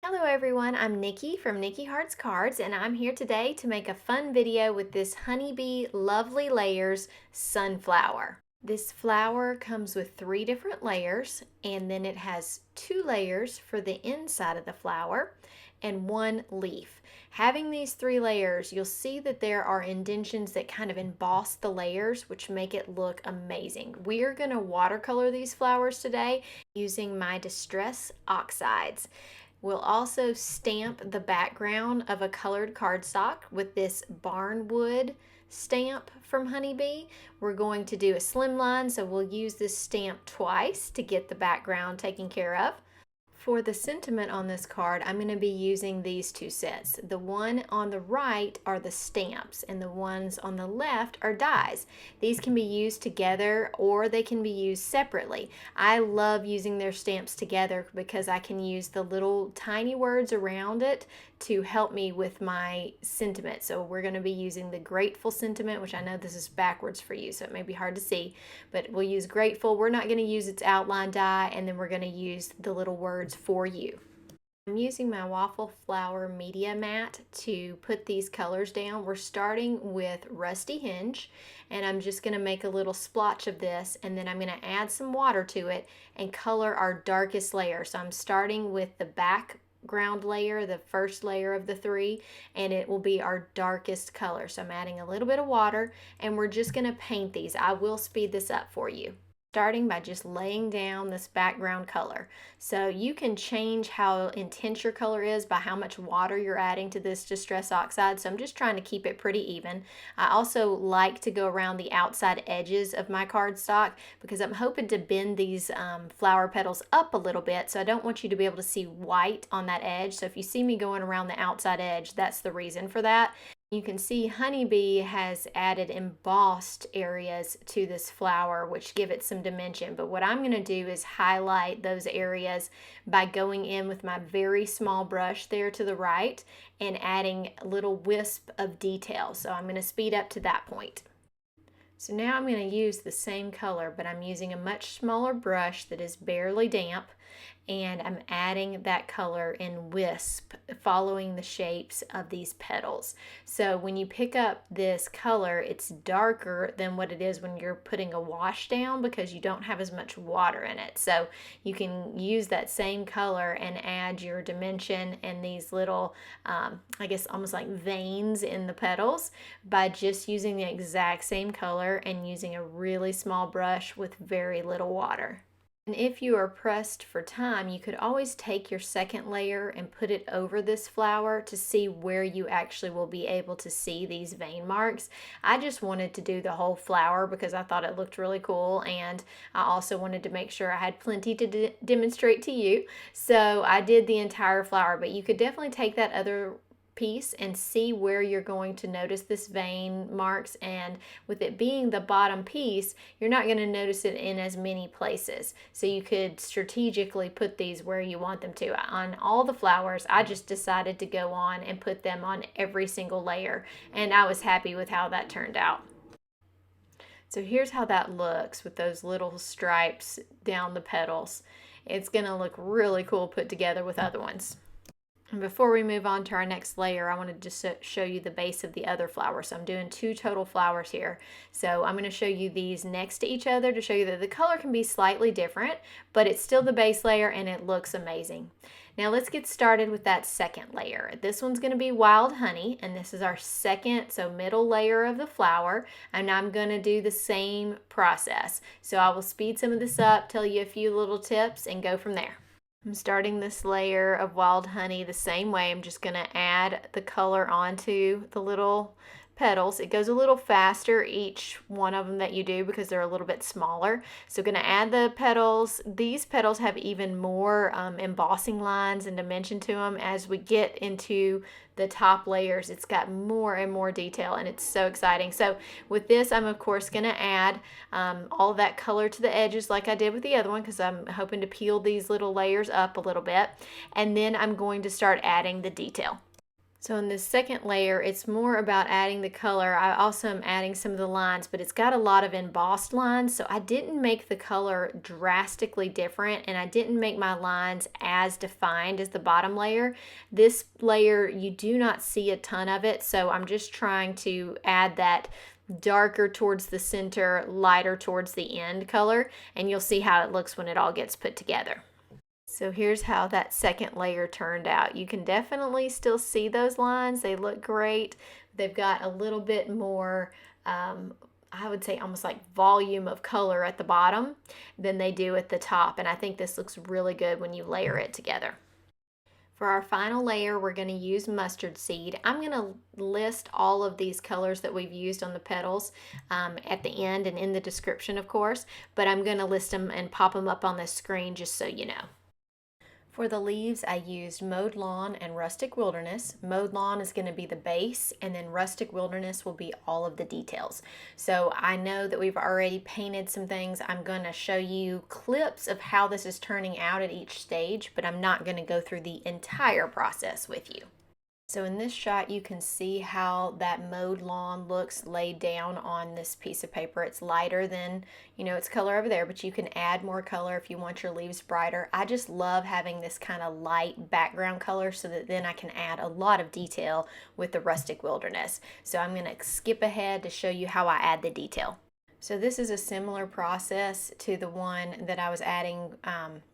Hello everyone, I'm Nikki from Nikki Hearts Cards, and I'm here today to make a fun video with this Honeybee Lovely Layers sunflower. This flower comes with 3 different layers, and then it has 2 layers for the inside of the flower and 1 leaf. Having these 3 layers, you'll see that there are indentions that kind of emboss the layers, which make it look amazing. We are going to watercolor these flowers today using my Distress Oxides. We'll also stamp the background of a colored cardstock with this barnwood stamp from Honeybee. We're going to do a slimline, so we'll use this stamp twice to get the background taken care of. For the sentiment on this card, I'm going to be using these 2 sets. The one on the right are the stamps, and the ones on the left are dies. These can be used together or they can be used separately. I love using their stamps together because I can use the little tiny words around it to help me with my sentiment. So we're going to be using the grateful sentiment, which I know this is backwards for you, so it may be hard to see, but we'll use grateful. We're not going to use its outline die, and then we're going to use the little words for you. I'm using my waffle flower media mat to put these colors down. We're starting with Rusty Hinge, and I'm just going to make a little splotch of this, and then I'm going to add some water to it and color our darkest layer. So I'm starting with the background layer, the first layer of the 3, and it will be our darkest color. So I'm adding a little bit of water, and we're just going to paint these. I will speed this up for you, starting by just laying down this background color. So you can change how intense your color is by how much water you're adding to this Distress Oxide. So I'm just trying to keep it pretty even. I also like to go around the outside edges of my cardstock because I'm hoping to bend these flower petals up a little bit. So I don't want you to be able to see white on that edge. So if you see me going around the outside edge, that's the reason for that. You can see Honeybee has added embossed areas to this flower, which give it some dimension. But what I'm going to do is highlight those areas by going in with my very small brush there to the right and adding a little wisp of detail. So I'm going to speed up to that point. So now I'm going to use the same color, but I'm using a much smaller brush that is barely damp, and I'm adding that color in wisp, following the shapes of these petals. So when you pick up this color, it's darker than what it is when you're putting a wash down because you don't have as much water in it. So you can use that same color and add your dimension and these little, I guess almost like veins in the petals by just using the exact same color and using a really small brush with very little water. And if you are pressed for time, you could always take your second layer and put it over this flower to see where you actually will be able to see these vein marks. I just wanted to do the whole flower because I thought it looked really cool, and I also wanted to make sure I had plenty to demonstrate to you. So I did the entire flower, but you could definitely take that other piece and see where you're going to notice this vein marks, and with it being the bottom piece, you're not going to notice it in as many places. So you could strategically put these where you want them to. On all the flowers, I just decided to go on and put them on every single layer, and I was happy with how that turned out. So here's how that looks with those little stripes down the petals. It's going to look really cool put together with other ones. And before we move on to our next layer, I want to just show you the base of the other flower. So I'm doing 2 total flowers here. So I'm going to show you these next to each other to show you that the color can be slightly different, but it's still the base layer and it looks amazing. Now let's get started with that second layer. This one's going to be Wild Honey, and this is our second, so middle layer of the flower, and I'm going to do the same process. So I will speed some of this up, tell you a few little tips, and go from there. I'm starting this layer of Wild Honey the same way. I'm just going to add the color onto the little petals. It goes a little faster each one of them that you do because they're a little bit smaller. So going to add the petals. These petals have even more embossing lines and dimension to them. As we get into the top layers, it's got more and more detail, and it's so exciting. So with this, I'm of course going to add all of that color to the edges like I did with the other one because I'm hoping to peel these little layers up a little bit, and then I'm going to start adding the detail. So in this second layer, it's more about adding the color. I also am adding some of the lines, but it's got a lot of embossed lines, so I didn't make the color drastically different, and I didn't make my lines as defined as the bottom layer. This layer, you do not see a ton of it, so I'm just trying to add that darker towards the center, lighter towards the end color, and you'll see how it looks when it all gets put together. So here's how that second layer turned out. You can definitely still see those lines. They look great. They've got a little bit more, I would say almost like volume of color at the bottom than they do at the top. And I think this looks really good when you layer it together. For our final layer, we're going to use mustard seed. I'm going to list all of these colors that we've used on the petals at the end and in the description, of course, but I'm going to list them and pop them up on the screen just so you know. For the leaves, I used Mowed Lawn and Rustic Wilderness. Mowed Lawn is going to be the base, and then Rustic Wilderness will be all of the details. So I know that we've already painted some things. I'm going to show you clips of how this is turning out at each stage, but I'm not going to go through the entire process with you. So in this shot, you can see how that mowed lawn looks laid down on this piece of paper. It's lighter than, its color over there, but you can add more color if you want your leaves brighter. I just love having this kind of light background color so that then I can add a lot of detail with the Rustic Wilderness. So I'm going to skip ahead to show you how I add the detail. So this is a similar process to the one that I was adding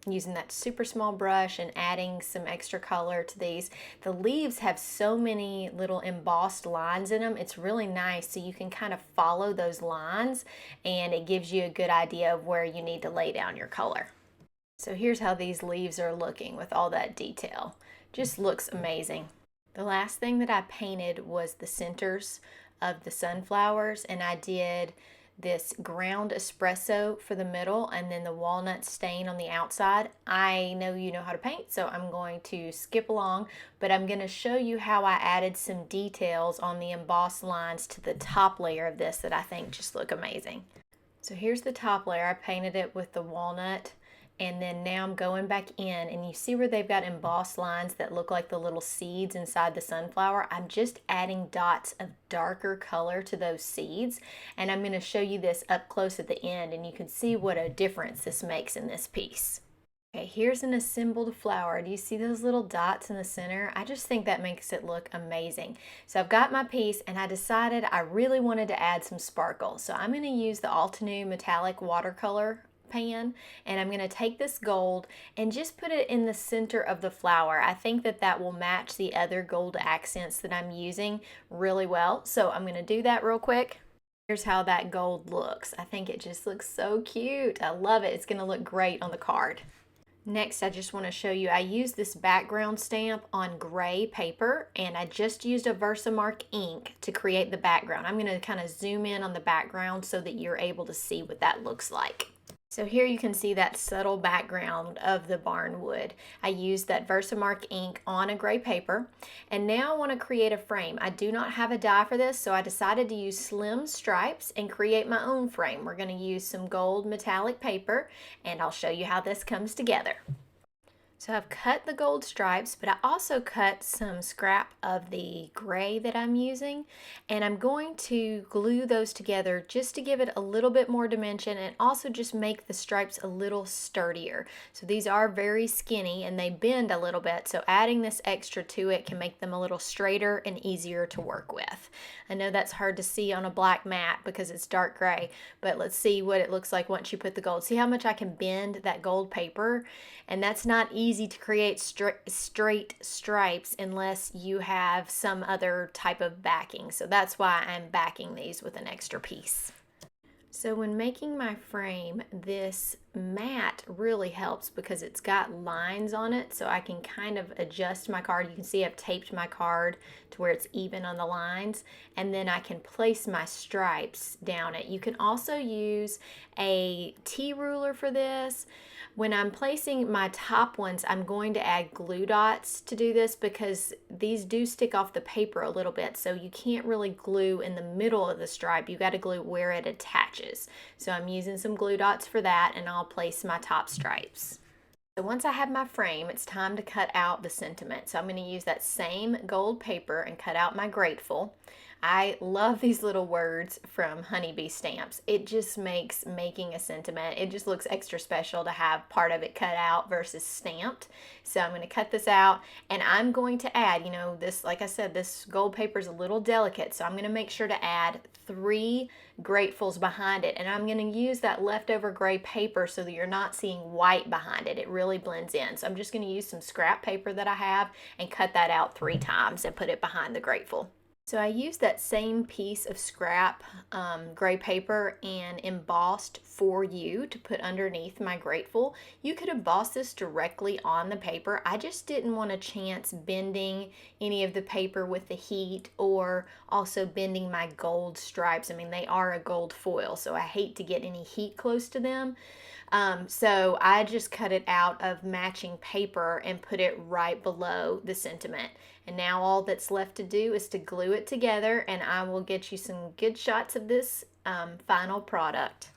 using that super small brush and adding some extra color to these. The leaves have so many little embossed lines in them. It's really nice, so you can kind of follow those lines and it gives you a good idea of where you need to lay down your color. So here's how these leaves are looking with all that detail. Just looks amazing. The last thing that I painted was the centers of the sunflowers, and I did this ground espresso for the middle and then the walnut stain on the outside. I know you know how to paint, so I'm going to skip along, but I'm going to show you how I added some details on the embossed lines to the top layer of this that I think just look amazing. So here's the top layer. I painted it with the walnut, and then now I'm going back in, and you see where they've got embossed lines that look like the little seeds inside the sunflower. I'm just adding dots of darker color to those seeds, and I'm going to show you this up close at the end, and you can see what a difference this makes in this piece. Okay, here's an assembled flower. Do you see those little dots in the center? I just think that makes it look amazing. So I've got my piece, and I decided I really wanted to add some sparkle. So I'm going to use the Altenew metallic watercolor pan, and I'm going to take this gold and just put it in the center of the flower. I think that that will match the other gold accents that I'm using really well. So I'm going to do that real quick. Here's how that gold looks. I think it just looks so cute. I love it. It's going to look great on the card. Next, I just want to show you, I used this background stamp on gray paper, and I just used a Versamark ink to create the background. I'm going to kind of zoom in on the background so that you're able to see what that looks like. So here you can see that subtle background of the barnwood. I used that Versamark ink on a gray paper, and now I want to create a frame. I do not have a die for this, so I decided to use slim stripes and create my own frame. We're going to use some gold metallic paper, and I'll show you how this comes together. So I've cut the gold stripes, but I also cut some scrap of the gray that I'm using, and I'm going to glue those together just to give it a little bit more dimension and also just make the stripes a little sturdier. So these are very skinny and they bend a little bit, so adding this extra to it can make them a little straighter and easier to work with. I know that's hard to see on a black mat because it's dark gray, but let's see what it looks like once you put the gold. See how much I can bend that gold paper? And that's not easy to create straight stripes unless you have some other type of backing. So that's why I'm backing these with an extra piece. So when making my frame, this mat really helps because it's got lines on it, so I can kind of adjust my card. You can see I've taped my card to where it's even on the lines, and then I can place my stripes down it. You can also use a T-ruler for this. When I'm placing my top ones, I'm going to add glue dots to do this because these do stick off the paper a little bit, so you can't really glue in the middle of the stripe. You got to glue where it attaches. So I'm using some glue dots for that, and I'll place my top stripes. So once I have my frame, it's time to cut out the sentiment. So I'm going to use that same gold paper and cut out my grateful. I love these little words from Honeybee Stamps. It just makes making a sentiment, it just looks extra special to have part of it cut out versus stamped. So I'm going to cut this out, and I'm going to add, this, like I said, this gold paper is a little delicate, so I'm going to make sure to add 3 gratefuls behind it, and I'm going to use that leftover gray paper so that you're not seeing white behind it. It really blends in. So I'm just going to use some scrap paper that I have and cut that out 3 times and put it behind the grateful. So I used that same piece of scrap gray paper and embossed "For You" to put underneath my grateful. You could emboss this directly on the paper. I just didn't want to chance bending any of the paper with the heat, or also bending my gold stripes. I mean, they are a gold foil, so I hate to get any heat close to them. So I just cut it out of matching paper and put it right below the sentiment. And now all that's left to do is to glue it together, and I will get you some good shots of this final product.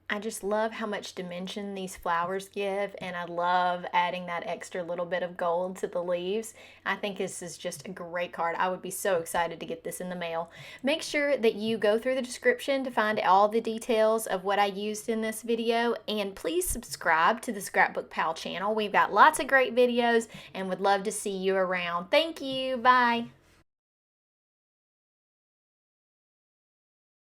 I just love how much dimension these flowers give, and I love adding that extra little bit of gold to the leaves. I think this is just a great card. I would be so excited to get this in the mail. Make sure that you go through the description to find all the details of what I used in this video, and please subscribe to the ScrapbookPal channel. We've got lots of great videos and would love to see you around. Thank you. Bye.